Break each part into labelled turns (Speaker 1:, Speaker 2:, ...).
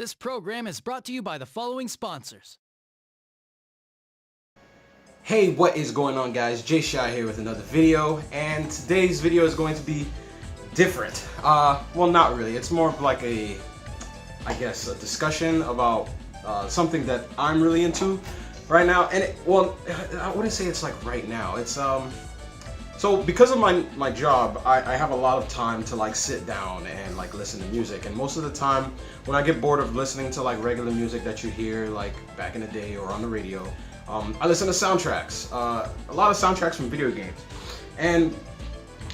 Speaker 1: This program is brought to you by the following sponsors.
Speaker 2: Hey, what is going on, guys? Jay Shy here with another video, and today's video is going to be different. Well, not really. It's more of like a discussion about something that I'm really into right now. And I wouldn't say it's like right now. It's so because of my job, I have a lot of time to like sit down and like listen to music. And most of the time, when I get bored of listening to like regular music that you hear like back in the day or on the radio, I listen to soundtracks. A lot of soundtracks from video games. And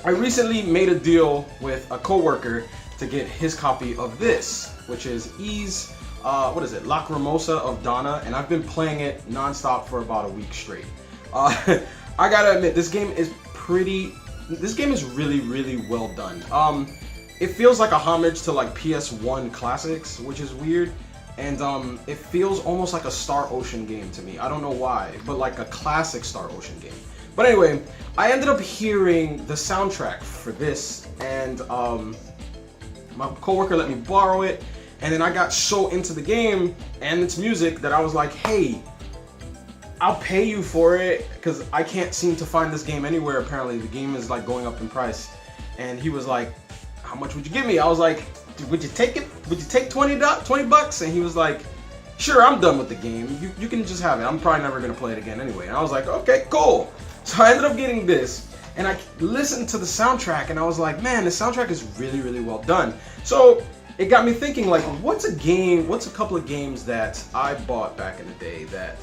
Speaker 2: I recently made a deal with a coworker to get his copy of this, which is Ys Lacrimosa of Dana, and I've been playing it non-stop for about a week straight. I gotta admit, this game is really, really well done. It feels like a homage to like PS1 classics, which is weird, and it feels almost like a Star Ocean game to me. I don't know why, but like a classic Star Ocean game. But anyway, I ended up hearing the soundtrack for this, and my coworker let me borrow it, and then I got so into the game and its music that I was like, hey, I'll pay you for it, because I can't seem to find this game anywhere. Apparently the game is like going up in price. And he was like, how much would you give me? I was like, would you take it? Would you take 20 bucks? And he was like, sure, I'm done with the game. You can just have it. I'm probably never gonna play it again anyway. And I was like, okay, cool. So I ended up getting this, and I listened to the soundtrack, and I was like, man, the soundtrack is really, really well done. So it got me thinking, like, what's a couple of games that I bought back in the day that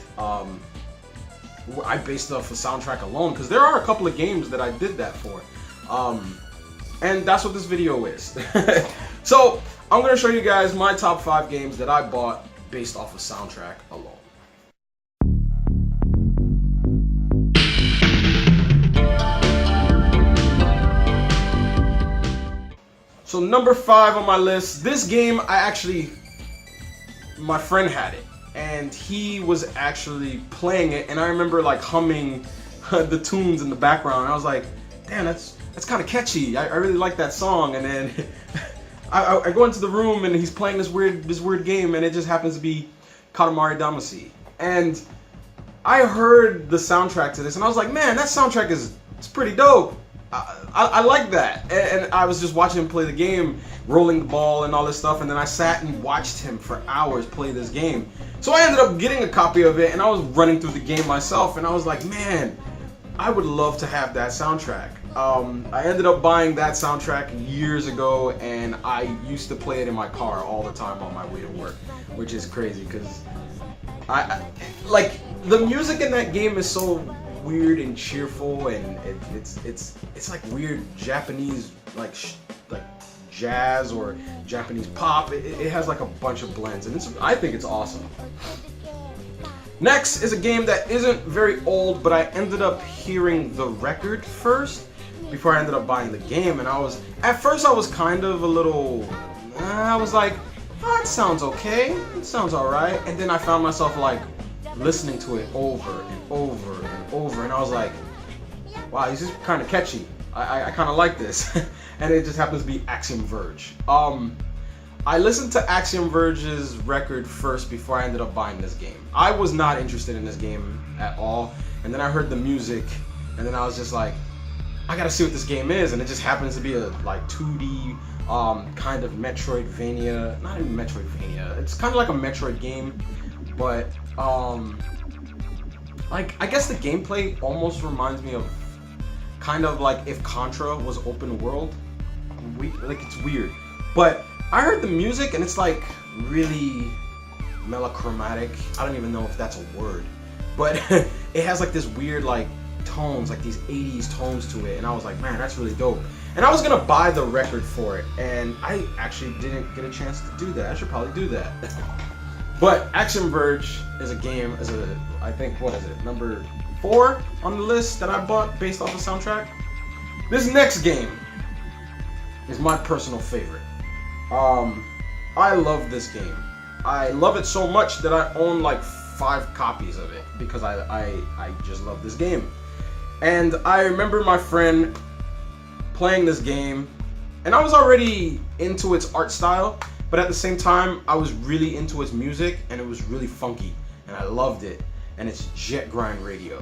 Speaker 2: I based off the soundtrack alone, because there are a couple of games that I did that for. And that's what this video is. So I'm going to show you guys my top 5 games that I bought based off of soundtrack alone. So number 5 on my list, this game my friend had it, and he was actually playing it, and I remember like humming the tunes in the background, and I was like, damn, that's kind of catchy. I really like that song. And then I go into the room, and he's playing this weird game, and it just happens to be Katamari Damacy. And I heard the soundtrack to this, and I was like, man, that soundtrack it's pretty dope. I like that. And I was just watching him play the game, rolling the ball and all this stuff, and then I sat and watched him for hours play this game. So I ended up getting a copy of it, and I was running through the game myself, and I was like, man, I would love to have that soundtrack. I ended up buying that soundtrack years ago, and I used to play it in my car all the time on my way to work, which is crazy, because I like the music in that game is so weird and cheerful, and it's like weird Japanese like jazz or Japanese pop. It has like a bunch of blends, and I think it's awesome. Next is a game that isn't very old, but I ended up hearing the record first before I ended up buying the game, and at first I was kind of a little, I was like, oh, it sounds okay, it sounds alright, and then I found myself like listening to it over and over and over, and I was like, wow, this is kind of catchy. I kind of like this. And it just happens to be Axiom Verge. I listened to Axiom Verge's record first before I ended up buying this game. I was not interested in this game at all, and then I heard the music, and then I was just like, I gotta see what this game is. And it just happens to be a like 2D kind of Metroidvania. Not even Metroidvania, it's kind of like a Metroid game, but like, I guess the gameplay almost reminds me of kind of like if Contra was open world. Like, it's weird, but I heard the music, and it's like really melochromatic. I don't even know if that's a word, but it has like this weird like tones, like these 80s tones to it, and I was like, man, that's really dope. And I was gonna buy the record for it, and I actually didn't get a chance to do that. I should probably do that. But Axiom Verge is a game, I think, what is it, number 4 on the list that I bought based off the soundtrack. This next game is my personal favorite. I love this game. I love it so much that I own like 5 copies of it, because I just love this game. And I remember my friend playing this game, and I was already into its art style, but at the same time, I was really into his music, and it was really funky, and I loved it. And it's Jet Grind Radio.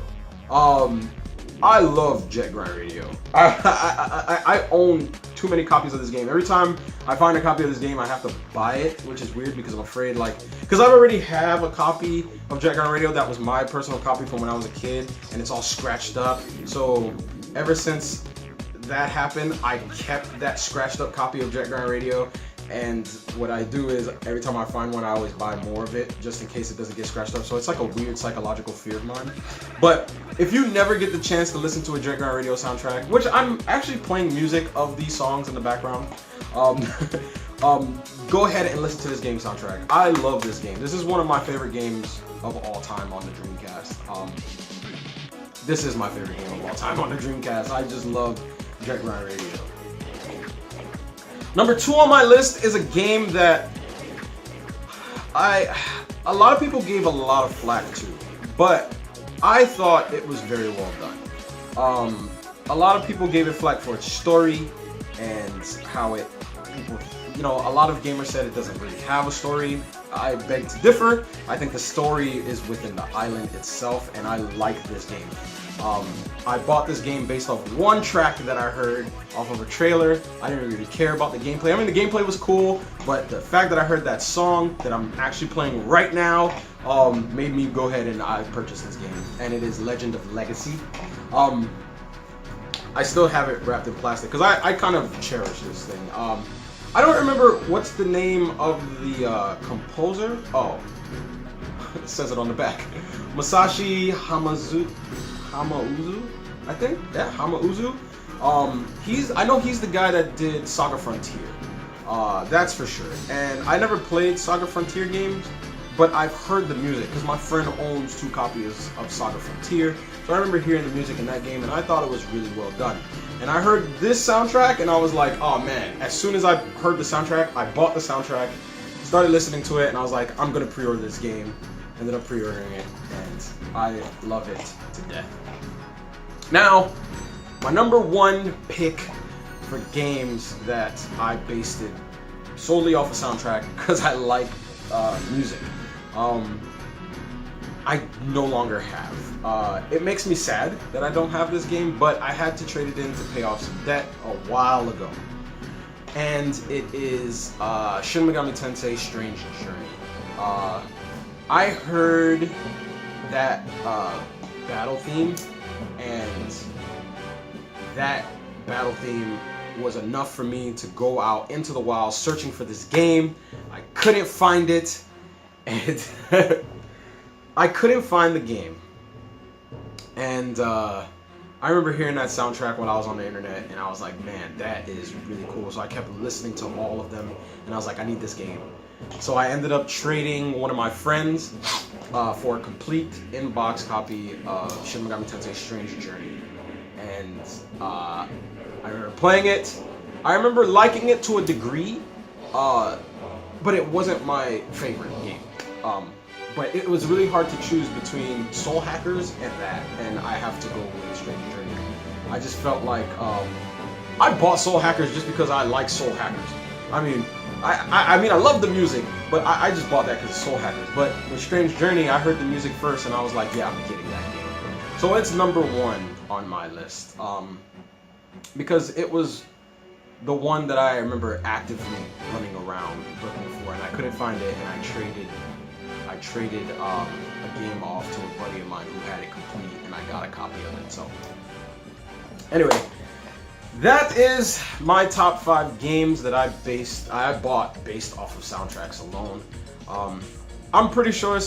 Speaker 2: I love Jet Grind Radio. I own too many copies of this game. Every time I find a copy of this game, I have to buy it, which is weird because I'm afraid, because I already have a copy of Jet Grind Radio that was my personal copy from when I was a kid, and it's all scratched up. So ever since that happened, I kept that scratched up copy of Jet Grind Radio. And what I do is every time I find one, I always buy more of it just in case it doesn't get scratched up. So it's like a weird psychological fear of mine. But if you never get the chance to listen to a Jet Grind Radio soundtrack, which I'm actually playing music of these songs in the background, go ahead and listen to this game soundtrack. I love this game. This is one of my favorite games of all time on the Dreamcast. This is my favorite game of all time on the Dreamcast. I just love Jet Grind Radio. Number 2 on my list is a game that a lot of people gave a lot of flack to, but I thought it was very well done. A lot of people gave it flack for its story and how a lot of gamers said it doesn't really have a story. I beg to differ. I think the story is within the island itself, and I like this game. I bought this game based off one track that I heard off of a trailer. I didn't really care about the gameplay. I mean, the gameplay was cool, but the fact that I heard that song that I'm actually playing right now made me go ahead and I purchased this game, and it is Legend of Legacy. I still have it wrapped in plastic because I kind of cherish this thing. I don't remember what's the name of the composer. Oh, it says it on the back. Masashi Hamauzu, I think. Yeah, Hamauzu. I know he's the guy that did Saga Frontier. That's for sure. And I never played Saga Frontier games, but I've heard the music because my friend owns 2 copies of Saga Frontier. So I remember hearing the music in that game, and I thought it was really well done. And I heard this soundtrack, and I was like, oh man. As soon as I heard the soundtrack, I bought the soundtrack, started listening to it, and I was like, I'm gonna pre-order this game. Ended up pre-ordering it, and I love it to death. Now, my number 1 pick for games that I based it solely off a soundtrack because I like music. I no longer have. It makes me sad that I don't have this game, but I had to trade it in to pay off some debt a while ago. And it is Shin Megami Tensei Strange Journey. I heard that battle theme, and that battle theme was enough for me to go out into the wild searching for this game. I couldn't find it, and I couldn't find the game. And I remember hearing that soundtrack when I was on the internet, and I was like, man, that is really cool. So I kept listening to all of them, and I was like, I need this game. So I ended up trading one of my friends for a complete in-box copy of Shin Megami Tensei Strange Journey. And I remember playing it. I remember liking it to a degree, but it wasn't my favorite game. But it was really hard to choose between Soul Hackers and that, and I have to go with Strange Journey. I just felt like I bought Soul Hackers just because I like Soul Hackers. I mean, I love the music, but I just bought that because it's Soul Hackers. But with Strange Journey, I heard the music first, and I was like, yeah, I'm getting that game. So it's number 1 on my list, because it was the one that I remember actively running around looking for, and I couldn't find it, and I traded a game off to a buddy of mine who had it complete, and I got a copy of it. So anyway, that is my top 5 games that I bought based off of soundtracks alone. I'm pretty sure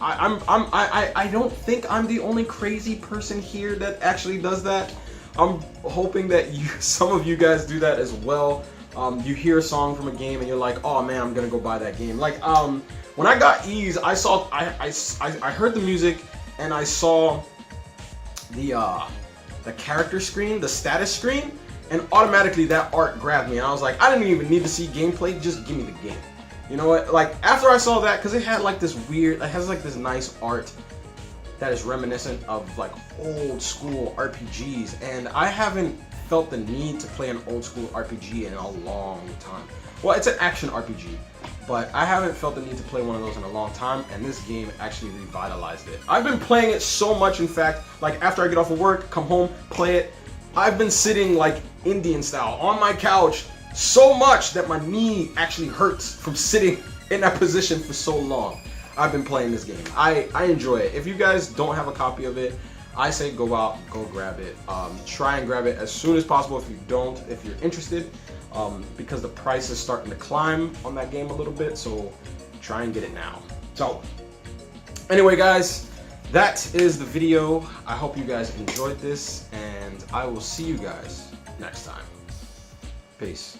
Speaker 2: I don't think I'm the only crazy person here that actually does that. I'm hoping that some of you guys do that as well. You hear a song from a game and you're like, oh man, I'm gonna go buy that game. Like when I got Ys, I heard the music and I saw the character screen, the status screen, and automatically that art grabbed me, and I was like, I didn't even need to see gameplay, just give me the game. You know what? Like after I saw that, because it had like this weird, it has like this nice art that is reminiscent of like old school RPGs, and I haven't felt the need to play an old school RPG in a long time. Well, it's an action RPG, but I haven't felt the need to play one of those in a long time, and this game actually revitalized it. I've been playing it so much, in fact, like after I get off of work, come home, play it. I've been sitting like Indian style on my couch so much that my knee actually hurts from sitting in that position for so long. I've been playing this game. I enjoy it. If you guys don't have a copy of it, I say go out, go grab it. Try and grab it as soon as possible if you don't, if you're interested, because the price is starting to climb on that game a little bit, so try and get it now. So, anyway guys, that is the video. I hope you guys enjoyed this, and I will see you guys next time. Peace.